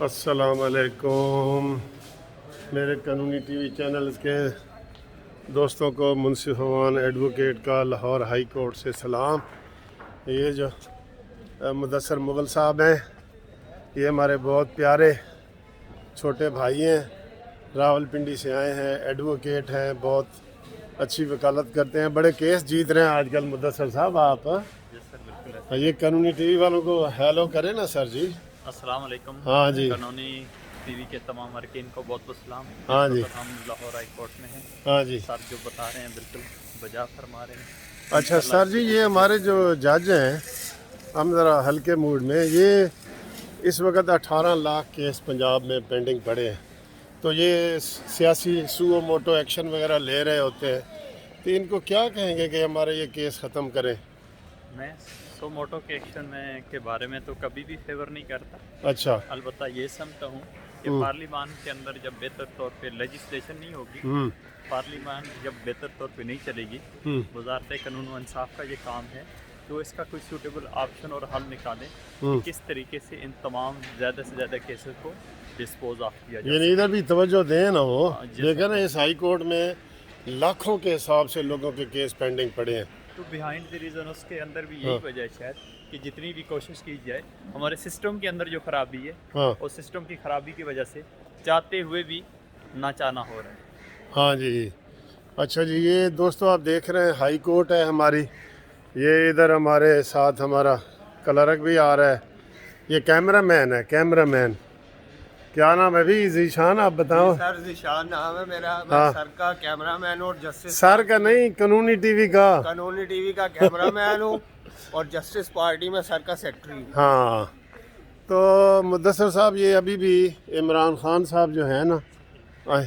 السلام علیکم میرے قانونی ٹی وی چینلز کے دوستوں کو منصف امان ایڈوکیٹ کا لاہور ہائی کورٹ سے سلام۔ یہ جو مدثر مغل صاحب ہیں، یہ ہمارے بہت پیارے چھوٹے بھائی ہیں، راول پنڈی سے آئے ہیں، ایڈوکیٹ ہیں، بہت اچھی وکالت کرتے ہیں، بڑے کیس جیت رہے ہیں آج کل مدثر صاحب آپ۔ یہ قانونی ٹی وی والوں کو ہیلو کریں نا سر جی۔ السلام علیکم۔ ہاں جی، قانونی ٹی وی کے تمام ارکین کو بہت بہت سلام۔ ہاں جی، ہم لاہور ہائی کورٹ میں ہیں۔ ہاں جی۔ سر جو بتا رہے ہیں بالکل بجا فرما رہے ہیں۔ اچھا سر جی، یہ ہمارے جو جج ہیں، ہم ذرا ہلکے موڈ میں، یہ اس وقت 18 لاکھ کیس پنجاب میں پینڈنگ پڑے ہیں، تو یہ سیاسی سو موٹو ایکشن وغیرہ لے رہے ہوتے ہیں، تو ان کو کیا کہیں گے کہ ہمارے یہ کیس ختم کریں؟ میں سو موٹو کے ایکشن میں کے بارے میں تو کبھی بھی فیور نہیں کرتا۔ اچھا، البتہ یہ سمجھتا ہوں کہ پارلیمان کے اندر جب بہتر طور پہ لیجسلیشن نہیں ہوگی، پارلیمان جب بہتر طور پہ نہیں چلے گی، وزارت قانون و انصاف کا یہ کام ہے تو اس کا کوئی سوٹیبل آپشن اور حل نکالیں کہ کس طریقے سے ان تمام زیادہ سے زیادہ کیسز کو ڈسپوز آف کیا جائے۔ یعنی ادھر بھی توجہ دیں نا، وہ دیکھیں نا اس ہائی کورٹ میں لاکھوں کے حساب سے لوگوں کے کیس پینڈنگ پڑے ہیں، تو بیہائنڈ دی ریزن اس کے اندر بھی یہی وجہ ہے شاید کہ جتنی بھی کوشش کی جائے، ہمارے سسٹم کے اندر جو خرابی ہے اور سسٹم کی خرابی کی وجہ سے چاہتے ہوئے بھی ناچانا ہو رہا ہے۔ ہاں جی۔ اچھا جی، یہ دوستو آپ دیکھ رہے ہیں ہائی کورٹ ہے ہماری، یہ ادھر ہمارے ساتھ ہمارا کلرک بھی آ رہا ہے، یہ کیمرہ مین ہے، کیمرہ مین کیا نام ہے بھی؟ ذیشان آپ بتاؤ۔ سر ذیشان نام ہے میرا، میں سر کا کیمرہ مین اور جسٹس سر کا نہیں، قانونی ٹی وی کا، قانونی ٹی وی کا کیمرہ مین ہوں اور جسٹس پارٹی میں سر کا سیکرٹری ہوں۔ ہاں تو مدثر صاحب، یہ ابھی بھی عمران خان صاحب جو ہیں نا،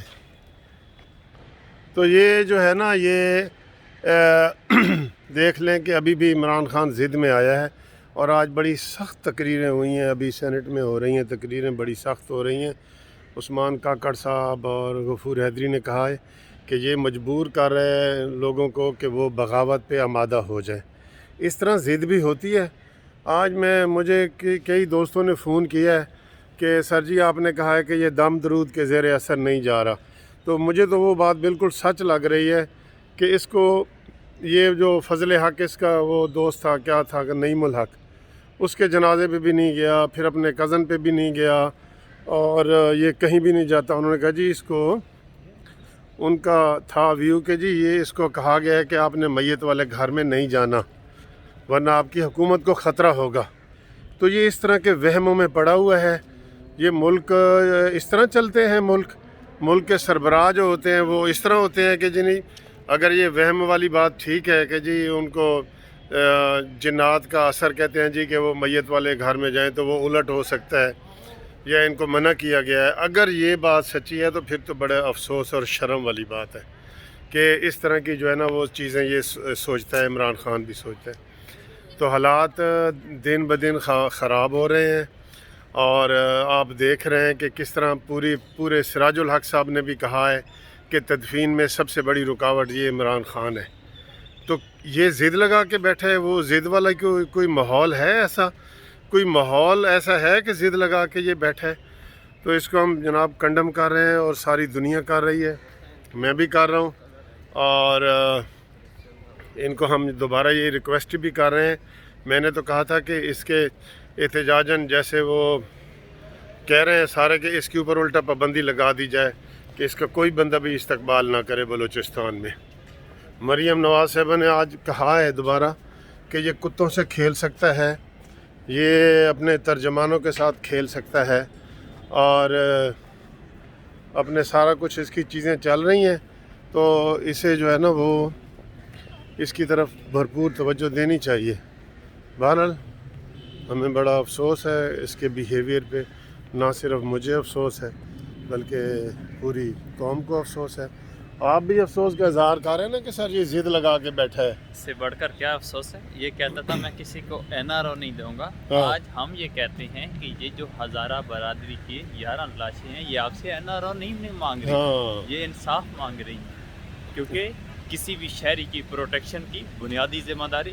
تو یہ جو ہے نا، یہ دیکھ لیں کہ ابھی بھی عمران خان ضد میں آیا ہے، اور آج بڑی سخت تقریریں ہوئی ہیں، ابھی سینٹ میں ہو رہی ہیں تقریریں، بڑی سخت ہو رہی ہیں۔ عثمان کاکڑ صاحب اور غفور حیدری نے کہا ہے کہ یہ مجبور کر رہے ہیں لوگوں کو کہ وہ بغاوت پہ آمادہ ہو جائیں، اس طرح ضد بھی ہوتی ہے۔ آج مجھے کئی دوستوں نے فون کیا ہے کہ سر جی آپ نے کہا ہے کہ یہ دم درود کے زیر اثر نہیں جا رہا، تو مجھے تو وہ بات بالکل سچ لگ رہی ہے کہ اس کو، یہ جو فضل حق اس کا وہ دوست تھا، کیا تھا کہ نعیم الحق، اس کے جنازے پہ بھی نہیں گیا، پھر اپنے کزن پہ بھی نہیں گیا، اور یہ کہیں بھی نہیں جاتا۔ انہوں نے کہا جی اس کو، ان کا تھا ویو کہ جی یہ اس کو کہا گیا ہے کہ آپ نے میت والے گھر میں نہیں جانا ورنہ آپ کی حکومت کو خطرہ ہوگا۔ تو یہ اس طرح کے وہموں میں پڑا ہوا ہے، یہ ملک اس طرح چلتے ہیں، ملک کے سربراہ جو ہوتے ہیں وہ اس طرح ہوتے ہیں کہ جی نہیں، اگر یہ وہم والی بات ٹھیک ہے کہ جی ان کو جنات کا اثر کہتے ہیں جی کہ وہ میت والے گھر میں جائیں تو وہ الٹ ہو سکتا ہے یا ان کو منع کیا گیا ہے، اگر یہ بات سچی ہے تو پھر تو بڑے افسوس اور شرم والی بات ہے کہ اس طرح کی جو ہے نا وہ چیزیں یہ سوچتا ہے، عمران خان بھی سوچتا ہے۔ تو حالات دن بدن خراب ہو رہے ہیں، اور آپ دیکھ رہے ہیں کہ کس طرح پورے سراج الحق صاحب نے بھی کہا ہے کہ تدفین میں سب سے بڑی رکاوٹ یہ عمران خان ہے۔ تو یہ ضد لگا کے بیٹھے، وہ ضد والا کوئی ماحول ہے ایسا؟ کوئی ماحول ایسا ہے کہ ضد لگا کے یہ بیٹھے؟ تو اس کو ہم جناب کنڈم کر رہے ہیں، اور ساری دنیا کر رہی ہے، میں بھی کر رہا ہوں، اور ان کو ہم دوبارہ یہ ریکویسٹ بھی کر رہے ہیں۔ میں نے تو کہا تھا کہ اس کے احتجاجاً جیسے وہ کہہ رہے ہیں سارے کہ اس کے اوپر الٹا پابندی لگا دی جائے کہ اس کا کوئی بندہ بھی استقبال نہ کرے بلوچستان میں۔ مریم نواز صاحبہ نے آج کہا ہے دوبارہ کہ یہ کتوں سے کھیل سکتا ہے، یہ اپنے ترجمانوں کے ساتھ کھیل سکتا ہے، اور اپنے سارا کچھ اس کی چیزیں چل رہی ہیں، تو اسے جو ہے نا وہ اس کی طرف بھرپور توجہ دینی چاہیے۔ بہرحال ہمیں بڑا افسوس ہے اس کے بیہیویئر پہ، نہ صرف مجھے افسوس ہے بلکہ پوری قوم کو افسوس ہے۔ آپ بھی افسوس کا اظہار کر رہے ہیں نا کہ سر یہ ضد لگا کے بیٹھا ہے۔ اس سے بڑھ کر کیا افسوس ہے؟ یہ کہتا تھا میں کسی کو NRO نہیں دوں گا، آج ہم یہ کہتے ہیں کہ یہ جو ہزارہ برادری کی 11 لاشیں ہیں یہ آپ سے NRO نہیں مانگ رہی، یہ انصاف مانگ رہی ہیں، کیونکہ کسی بھی شہری کی پروٹیکشن کی بنیادی ذمہ داری